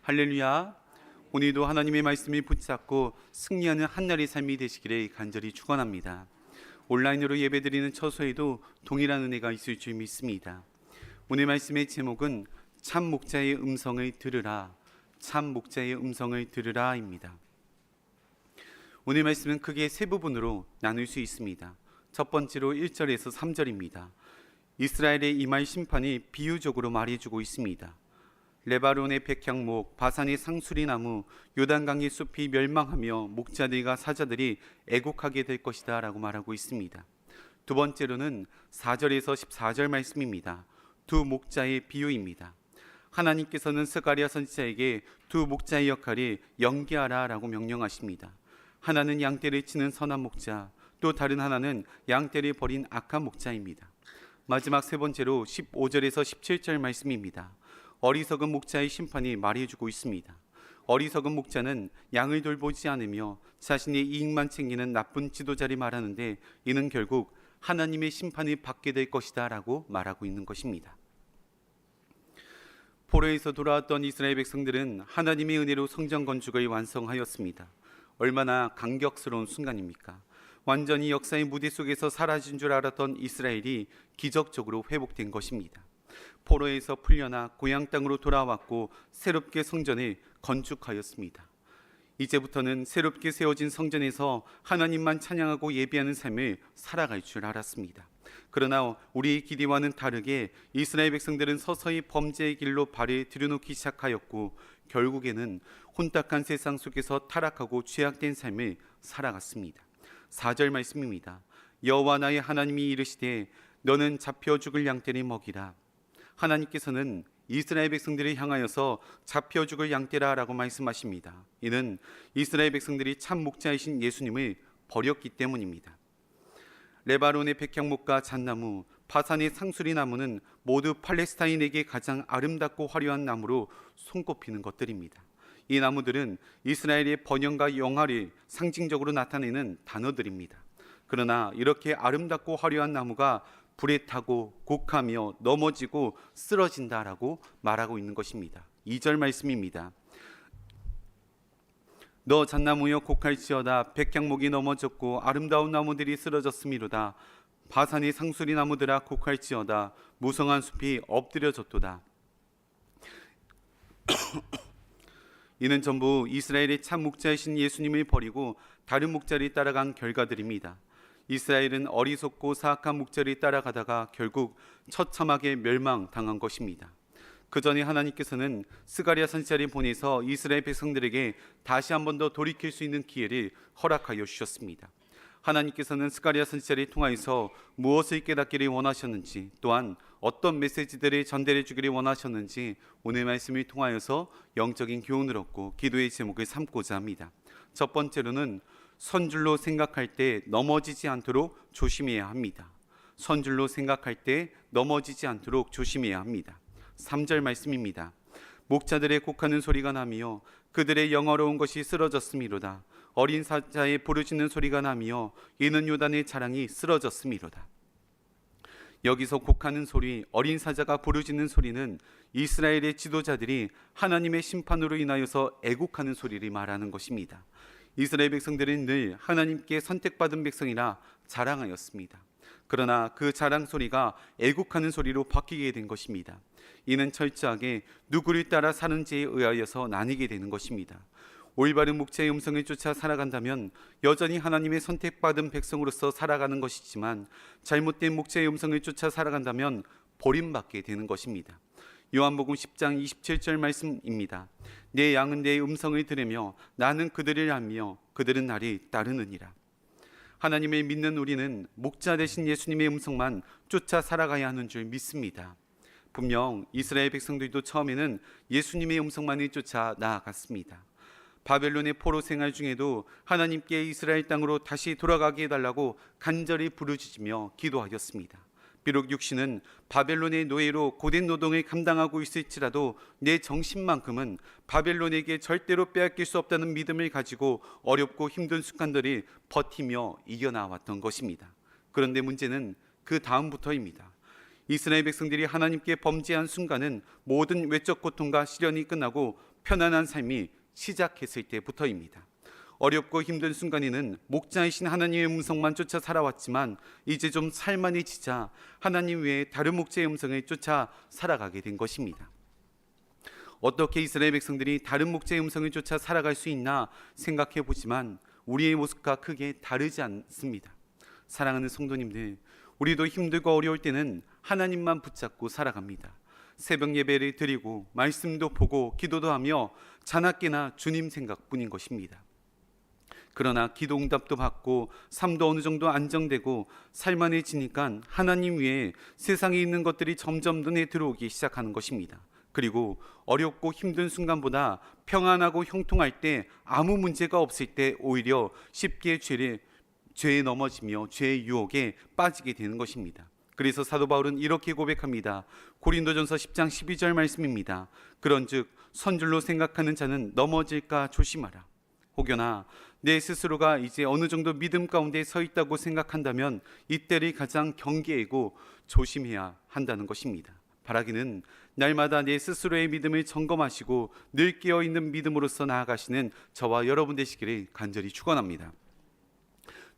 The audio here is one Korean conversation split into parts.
할렐루야. 오늘도 하나님의 말씀을 붙잡고 승리하는 한날의 삶이 되시기를 간절히 축원합니다. 온라인으로 예배드리는 처소에도 동일한 은혜가 있을 줄 믿습니다. 오늘 말씀의 제목은 참 목자의 음성을 들으라, 참 목자의 음성을 들으라입니다. 오늘 말씀은 크게 세 부분으로 나눌 수 있습니다. 첫 번째로 1절에서 3절입니다. 이스라엘의 임할 심판이 비유적으로 말해주고 있습니다. 레바논의 백향목, 바산의 상수리나무, 요단강의 숲이 멸망하며 목자들과 사자들이 애곡하게 될 것이다 라고 말하고 있습니다. 두 번째로는 4절에서 14절 말씀입니다. 두 목자의 비유입니다. 하나님께서는 스가랴 선지자에게 두 목자의 역할을 연기하라 라고 명령하십니다. 하나는 양떼를 치는 선한 목자, 또 다른 하나는 양떼를 버린 악한 목자입니다. 마지막 세 번째로 15절에서 17절 말씀입니다. 어리석은 목자의 심판이 말해주고 있습니다. 어리석은 목자는 양을 돌보지 않으며 자신의 이익만 챙기는 나쁜 지도자를 말하는데, 이는 결국 하나님의 심판을 받게 될 것이다 라고 말하고 있는 것입니다. 포로에서 돌아왔던 이스라엘 백성들은 하나님의 은혜로 성전 건축을 완성하였습니다. 얼마나 감격스러운 순간입니까? 완전히 역사의 무대 속에서 사라진 줄 알았던 이스라엘이 기적적으로 회복된 것입니다. 포로에서 풀려나 고향 땅으로 돌아왔고 새롭게 성전을 건축하였습니다. 이제부터는 새롭게 세워진 성전에서 하나님만 찬양하고 예배하는 삶을 살아갈 줄 알았습니다. 그러나 우리의 기대와는 다르게 이스라엘 백성들은 서서히 범죄의 길로 발을 들여놓기 시작하였고, 결국에는 혼탁한 세상 속에서 타락하고 죄악된 삶을 살아갔습니다. 4절 말씀입니다. 여호와 나의 하나님이 이르시되 너는 잡혀 죽을 양떼를 먹이라. 하나님께서는 이스라엘 백성들을 향하여서 잡혀 죽을 양떼라 라고 말씀하십니다. 이는 이스라엘 백성들이 참 목자이신 예수님을 버렸기 때문입니다. 레바논의 백향목과 잣나무, 바산의 상수리나무는 모두 팔레스타인에게 가장 아름답고 화려한 나무로 손꼽히는 것들입니다. 이 나무들은 이스라엘의 번영과 영화를 상징적으로 나타내는 단어들입니다. 그러나 이렇게 아름답고 화려한 나무가 불에 타고 곡하며 넘어지고 쓰러진다라고 말하고 있는 것입니다. 2절 말씀입니다. 너 잣나무여 곡할지어다. 백향목이 넘어졌고 아름다운 나무들이 쓰러졌음이로다. 바산의 상수리 나무들아 곡할지어다. 무성한 숲이 엎드려졌도다. 이는 전부 이스라엘의 참 목자이신 예수님을 버리고 다른 목자를 따라간 결과들입니다. 이스라엘은 어리석고 사악한 목자를 따라가다가 결국 처참하게 멸망당한 것입니다. 그 전에 하나님께서는 스가랴 선지자를 보내서 이스라엘 백성들에게 다시 한 번 더 돌이킬 수 있는 기회를 허락하여 주셨습니다. 하나님께서는 스가랴 선지자를 통하여서 무엇을 깨닫기를 원하셨는지, 또한 어떤 메시지들을 전달해 주기를 원하셨는지 오늘 말씀을 통하여서 영적인 교훈을 얻고 기도의 제목을 삼고자 합니다. 첫 번째로는 선줄로 생각할 때 넘어지지 않도록 조심해야 합니다. 선줄로 생각할 때 넘어지지 않도록 조심해야 합니다. 3절 말씀입니다. 목자들의 곡하는 소리가 나며 그들의 영어로운 것이 쓰러졌음이로다. 어린 사자의 부르짖는 소리가 나며 이는 요단의 자랑이 쓰러졌음이로다. 여기서 곡하는 소리, 어린 사자가 부르짖는 소리는 이스라엘의 지도자들이 하나님의 심판으로 인하여서 애곡하는 소리를 말하는 것입니다. 이스라엘 백성들은 늘 하나님께 선택받은 백성이라 자랑하였습니다. 그러나 그 자랑 소리가 애곡하는 소리로 바뀌게 된 것입니다. 이는 철저하게 누구를 따라 사는지에 의하여서 나뉘게 되는 것입니다. 올바른 목자의 음성을 쫓아 살아간다면 여전히 하나님의 선택받은 백성으로서 살아가는 것이지만, 잘못된 목자의 음성을 쫓아 살아간다면 버림받게 되는 것입니다. 요한복음 10장 27절 말씀입니다. 내 양은 내 음성을 들으며 나는 그들을 알며 그들은 나를 따르느니라. 하나님을 믿는 우리는 목자 되신 예수님의 음성만 쫓아 살아가야 하는 줄 믿습니다. 분명 이스라엘 백성들도 처음에는 예수님의 음성만을 쫓아 나아갔습니다. 바벨론의 포로 생활 중에도 하나님께 이스라엘 땅으로 다시 돌아가게 해달라고 간절히 부르짖으며 기도하였습니다. 비록 육신은 바벨론의 노예로 고된 노동을 감당하고 있을지라도 내 정신만큼은 바벨론에게 절대로 빼앗길 수 없다는 믿음을 가지고 어렵고 힘든 순간들을 버티며 이겨나왔던 것입니다. 그런데 문제는 그 다음부터입니다. 이스라엘 백성들이 하나님께 범죄한 순간은 모든 외적 고통과 시련이 끝나고 편안한 삶이 시작했을 때부터입니다. 어렵고 힘든 순간에는 목자이신 하나님의 음성만 쫓아 살아왔지만 이제 좀 살만해지자 하나님 외에 다른 목자의 음성을 쫓아 살아가게 된 것입니다. 어떻게 이스라엘 백성들이 다른 목자의 음성을 쫓아 살아갈 수 있나 생각해 보지만 우리의 모습과 크게 다르지 않습니다. 사랑하는 성도님들, 우리도 힘들고 어려울 때는 하나님만 붙잡고 살아갑니다. 새벽 예배를 드리고 말씀도 보고 기도도 하며 자나깨나 주님 생각뿐인 것입니다. 그러나 기도 응답도 받고 삶도 어느 정도 안정되고 살만해지니까 하나님 외에 세상에 있는 것들이 점점 눈에 들어오기 시작하는 것입니다. 그리고 어렵고 힘든 순간보다 평안하고 형통할 때, 아무 문제가 없을 때 오히려 쉽게 죄에 넘어지며 죄의 유혹에 빠지게 되는 것입니다. 그래서 사도 바울은 이렇게 고백합니다. 고린도전서 10장 12절 말씀입니다. 그런즉 선줄로 생각하는 자는 넘어질까 조심하라. 혹여나 내 스스로가 이제 어느 정도 믿음 가운데 서 있다고 생각한다면 이때를 가장 경계하고 조심해야 한다는 것입니다. 바라기는 날마다 내 스스로의 믿음을 점검하시고 늘 깨어있는 믿음으로서 나아가시는 저와 여러분 되시기를 간절히 축원합니다.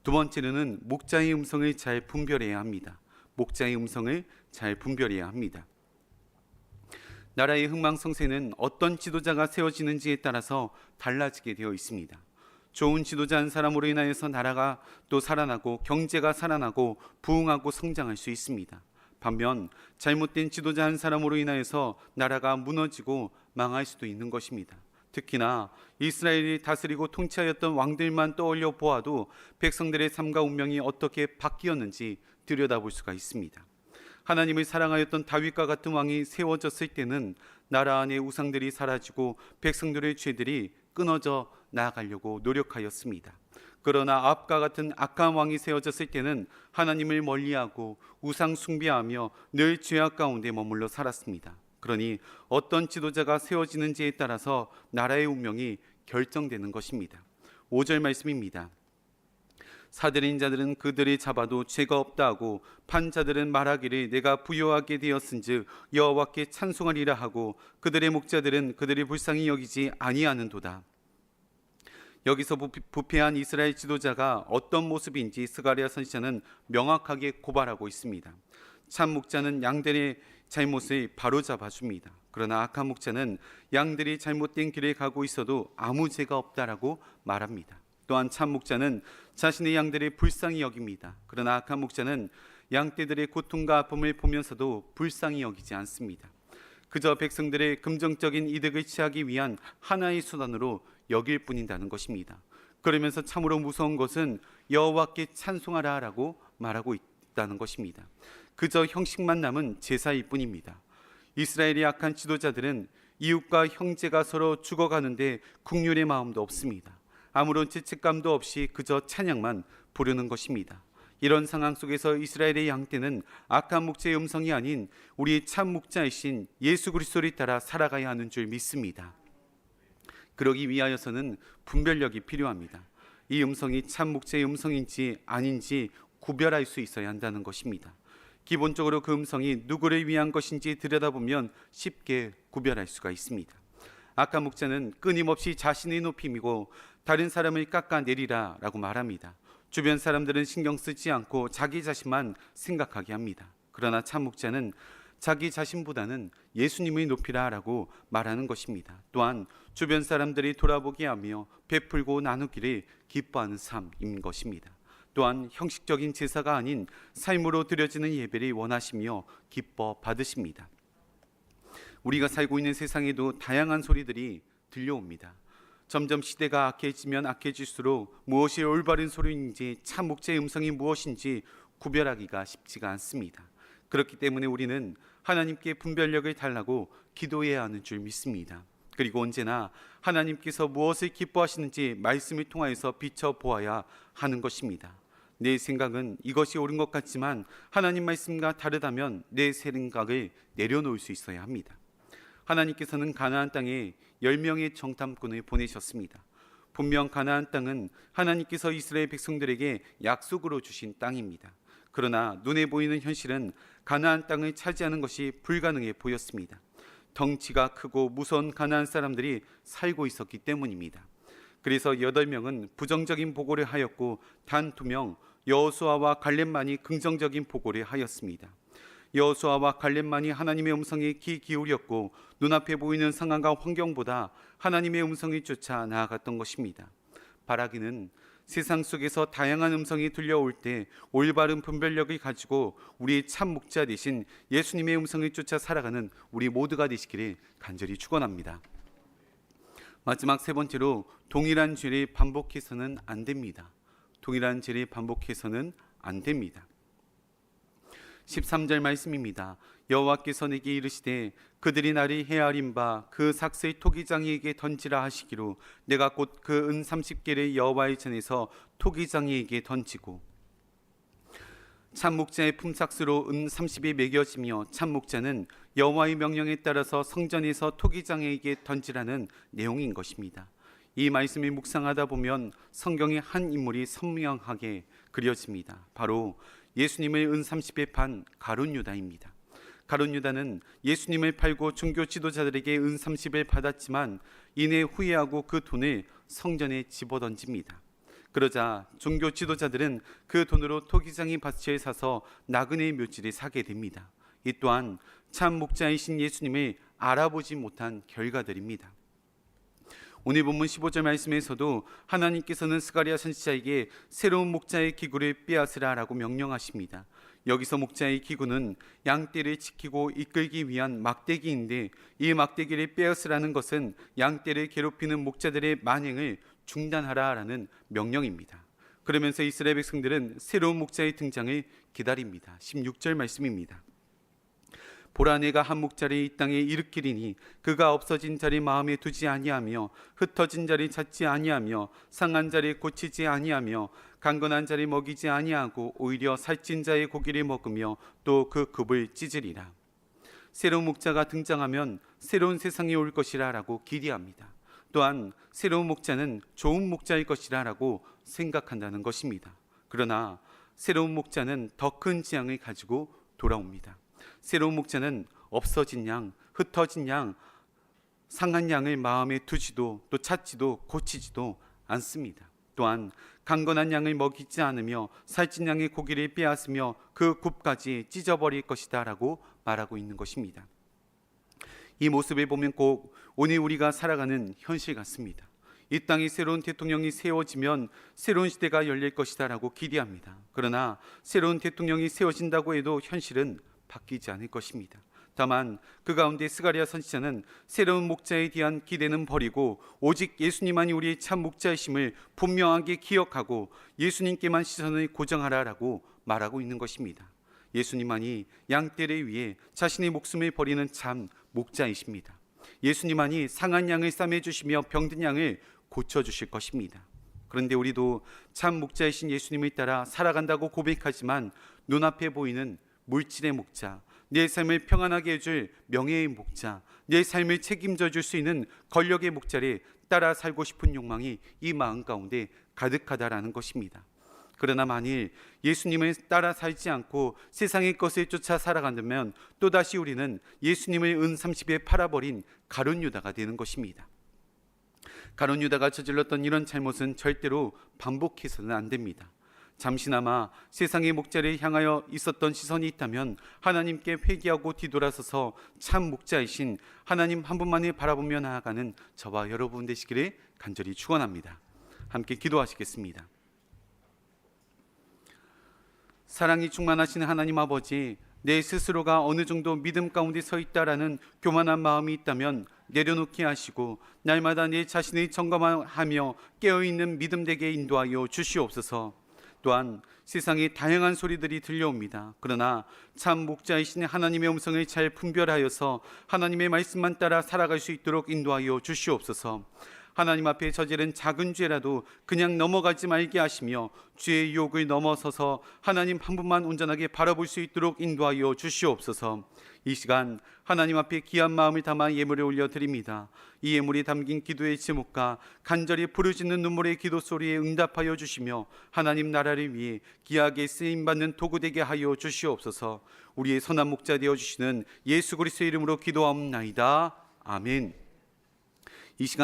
두 번째로는 목자의 음성을 잘 분별해야 합니다. 목자의 음성을 잘 분별해야 합니다. 나라의 흥망성쇠는 어떤 지도자가 세워지는지에 따라서 달라지게 되어 있습니다. 좋은 지도자 한 사람으로 인하여서 나라가 또 살아나고 경제가 살아나고 부흥하고 성장할 수 있습니다. 반면 잘못된 지도자 한 사람으로 인하여서 나라가 무너지고 망할 수도 있는 것입니다. 특히나 이스라엘이 다스리고 통치하였던 왕들만 떠올려 보아도 백성들의 삶과 운명이 어떻게 바뀌었는지 들여다볼 수가 있습니다. 하나님을 사랑하였던 다윗과 같은 왕이 세워졌을 때는 나라 안의 우상들이 사라지고 백성들의 죄들이 끊어져 나아가려고 노력하였습니다. 그러나 아합과 같은 악한 왕이 세워졌을 때는 하나님을 멀리하고 우상 숭배하며 늘 죄악 가운데 머물러 살았습니다. 그러니 어떤 지도자가 세워지는지에 따라서 나라의 운명이 결정되는 것입니다. 5절 말씀입니다. 사들인 자들은 그들이 잡아도 죄가 없다 하고 판 자들은 말하기를 내가 부요하게 되었은즉 여호와께 찬송하리라 하고 그들의 목자들은 그들이 불쌍히 여기지 아니하는도다. 여기서 부패한 이스라엘 지도자가 어떤 모습인지 스가랴 선지자는 명확하게 고발하고 있습니다. 참 목자는 양들의 잘못을 바로잡아 줍니다. 그러나 악한 목자는 양들이 잘못된 길에 가고 있어도 아무 죄가 없다라고 말합니다. 또한 참 목자는 자신의 양들을 불쌍히 여깁니다. 그러나 악한 목자는 양떼들의 고통과 아픔을 보면서도 불쌍히 여기지 않습니다. 그저 백성들의 금정적인 이득을 취하기 위한 하나의 수단으로 여길 뿐이라는 것입니다. 그러면서 참으로 무서운 것은 여호와께 찬송하라라고 말하고 있다는 것입니다. 그저 형식만 남은 제사일 뿐입니다. 이스라엘의 악한 지도자들은 이웃과 형제가 서로 죽어가는데 긍휼의 마음도 없습니다. 아무런 죄책감도 없이 그저 찬양만 부르는 것입니다. 이런 상황 속에서 이스라엘의 양떼는 악한 목자의 음성이 아닌 우리의 참 목자이신 예수 그리스도를 따라 살아가야 하는 줄 믿습니다. 그러기 위하여서는 분별력이 필요합니다. 이 음성이 참 목자의 음성인지 아닌지 구별할 수 있어야 한다는 것입니다. 기본적으로 그 음성이 누구를 위한 것인지 들여다보면 쉽게 구별할 수가 있습니다. 악한 목자는 끊임없이 자신의 높임이고 다른 사람을 깎아내리라 라고 말합니다. 주변 사람들은 신경 쓰지 않고 자기 자신만 생각하게 합니다. 그러나 참 목자는 자기 자신보다는 예수님을 높이라 라고 말하는 것입니다. 또한 주변 사람들이 돌아보게 하며 베풀고 나누기를 기뻐하는 삶인 것입니다. 또한 형식적인 제사가 아닌 삶으로 드려지는 예배를 원하시며 기뻐 받으십니다. 우리가 살고 있는 세상에도 다양한 소리들이 들려옵니다. 점점 시대가 악해지면 악해질수록 무엇이 올바른 소리인지 참 목자의 음성이 무엇인지 구별하기가 쉽지가 않습니다. 그렇기 때문에 우리는 하나님께 분별력을 달라고 기도해야 하는 줄 믿습니다. 그리고 언제나 하나님께서 무엇을 기뻐하시는지 말씀을 통하여서 비춰보아야 하는 것입니다. 내 생각은 이것이 옳은 것 같지만 하나님 말씀과 다르다면 내 생각을 내려놓을 수 있어야 합니다. 하나님께서는 가나안 땅에 10명의 정탐꾼을 보내셨습니다. 분명 가나안 땅은 하나님께서 이스라엘 백성들에게 약속으로 주신 땅입니다. 그러나 눈에 보이는 현실은 가나안 땅을 차지하는 것이 불가능해 보였습니다. 덩치가 크고 무서운 가나안 사람들이 살고 있었기 때문입니다. 그래서 8명은 부정적인 보고를 하였고 단 2명 여호수아와 갈렙만이 긍정적인 보고를 하였습니다. 여호수아와 갈렙만이 하나님의 음성에 귀 기울였고 눈앞에 보이는 상황과 환경보다 하나님의 음성을 쫓아 나아갔던 것입니다. 바라기는 세상 속에서 다양한 음성이 들려올 때 올바른 분별력을 가지고 우리 참 목자 되신 예수님의 음성을 쫓아 살아가는 우리 모두가 되시기를 간절히 축원합니다. 마지막 3번째로 동일한 죄를 반복해서는 안 됩니다. 동일한 죄를 반복해서는 안 됩니다. 13절 말씀입니다. 여호와께서 내게 이르시되 그들이 나를 헤아린 바 그 삭슬 토기장이에게 던지라 하시기로 내가 곧 그 은 30개를 여호와의 전에서 토기장이에게 던지고. 참목자의 품삯으로 은 30이 매겨지며 참목자는 여호와의 명령에 따라서 성전에서 토기장이에게 던지라는 내용인 것입니다. 이 말씀을 묵상하다 보면 성경의 한 인물이 선명하게 그려집니다. 바로 예수님을 은 30에 판 가룟 유다입니다. 가룟 유다는 예수님을 팔고 종교 지도자들에게 은 30을 받았지만 이내 후회하고 그 돈을 성전에 집어던집니다. 그러자 종교 지도자들은 그 돈으로 토기장이 밭을 사서 나그네의 묘지를 사게 됩니다. 이 또한 참 목자이신 예수님을 알아보지 못한 결과들입니다. 오늘 본문 15절 말씀에서도 하나님께서는 스가랴 선지자에게 새로운 목자의 기구를 빼앗으라라고 명령하십니다. 여기서 목자의 기구는 양떼를 지키고 이끌기 위한 막대기인데 이 막대기를 빼앗으라는 것은 양떼를 괴롭히는 목자들의 만행을 중단하라라는 명령입니다. 그러면서 이스라엘 백성들은 새로운 목자의 등장을 기다립니다. 16절 말씀입니다. 보라 내가 한 목자를 이 땅에 일으키리니 그가 없어진 자리 마음에 두지 아니하며 흩어진 자리 찾지 아니하며 상한 자리 고치지 아니하며 강건한 자리 먹이지 아니하고 오히려 살찐 자의 고기를 먹으며 또 그 급을 찢으리라. 새로운 목자가 등장하면 새로운 세상이 올 것이라 라고 기대합니다. 또한 새로운 목자는 좋은 목자일 것이라 라고 생각한다는 것입니다. 그러나 새로운 목자는 더 큰 재앙을 가지고 돌아옵니다. 새로운 목자는 없어진 양, 흩어진 양, 상한 양을 마음에 두지도 또 찾지도 고치지도 않습니다. 또한 강건한 양을 먹이지 않으며 살찐 양의 고기를 빼앗으며 그 굽까지 찢어버릴 것이다 라고 말하고 있는 것입니다. 이 모습을 보면 꼭 오늘 우리가 살아가는 현실 같습니다. 이 땅에 새로운 대통령이 세워지면 새로운 시대가 열릴 것이다 라고 기대합니다. 그러나 새로운 대통령이 세워진다고 해도 현실은 바뀌지 않을 것입니다. 다만 그 가운데 스가랴 선지자는 새로운 목자에 대한 기대는 버리고 오직 예수님만이 우리의 참 목자이심을 분명하게 기억하고 예수님께만 시선을 고정하라라고 말하고 있는 것입니다. 예수님만이 양떼를 위해 자신의 목숨을 버리는 참 목자이십니다. 예수님만이 상한 양을 싸매주시며 병든 양을 고쳐주실 것입니다. 그런데 우리도 참 목자이신 예수님을 따라 살아간다고 고백하지만 눈앞에 보이는 물질의 목자, 내 삶을 평안하게 해줄 명예의 목자, 내 삶을 책임져 줄 수 있는 권력의 목자를 따라 살고 싶은 욕망이 이 마음 가운데 가득하다라는 것입니다. 그러나 만일 예수님을 따라 살지 않고 세상의 것을 쫓아 살아간다면 또다시 우리는 예수님을 은 30에 팔아버린 가룟 유다가 되는 것입니다. 가룟 유다가 저질렀던 이런 잘못은 절대로 반복해서는 안 됩니다. 잠시나마 세상의 목자를 향하여 있었던 시선이 있다면 하나님께 회개하고 뒤돌아서서 참 목자이신 하나님 한 분만을 바라보며 나아가는 저와 여러분 되시기를 간절히 축원합니다. 함께 기도하시겠습니다. 사랑이 충만하신 하나님 아버지, 내 스스로가 어느 정도 믿음 가운데 서 있다라는 교만한 마음이 있다면 내려놓게 하시고 날마다 내 자신을 점검하며 깨어있는 믿음되게 인도하여 주시옵소서. 또한 세상에 다양한 소리들이 들려옵니다. 그러나 참 목자이신 하나님의 음성을 잘 분별하여서 하나님의 말씀만 따라 살아갈 수 있도록 인도하여 주시옵소서. 하나님 앞에 저지른 작은 죄라도 그냥 넘어가지 말게 하시며 죄의 유혹을 넘어서서 하나님 한 분만 온전하게 바라볼 수 있도록 인도하여 주시옵소서. 이 시간 하나님 앞에 귀한 마음을 담아 예물을 올려드립니다. 이 예물이 담긴 기도의 제목과 간절히 부르짖는 눈물의 기도 소리에 응답하여 주시며 하나님 나라를 위해 귀하게 쓰임받는 도구 되게 하여 주시옵소서. 우리의 선한 목자 되어주시는 예수 그리스도의 이름으로 기도하옵나이다. 아멘. 이 시간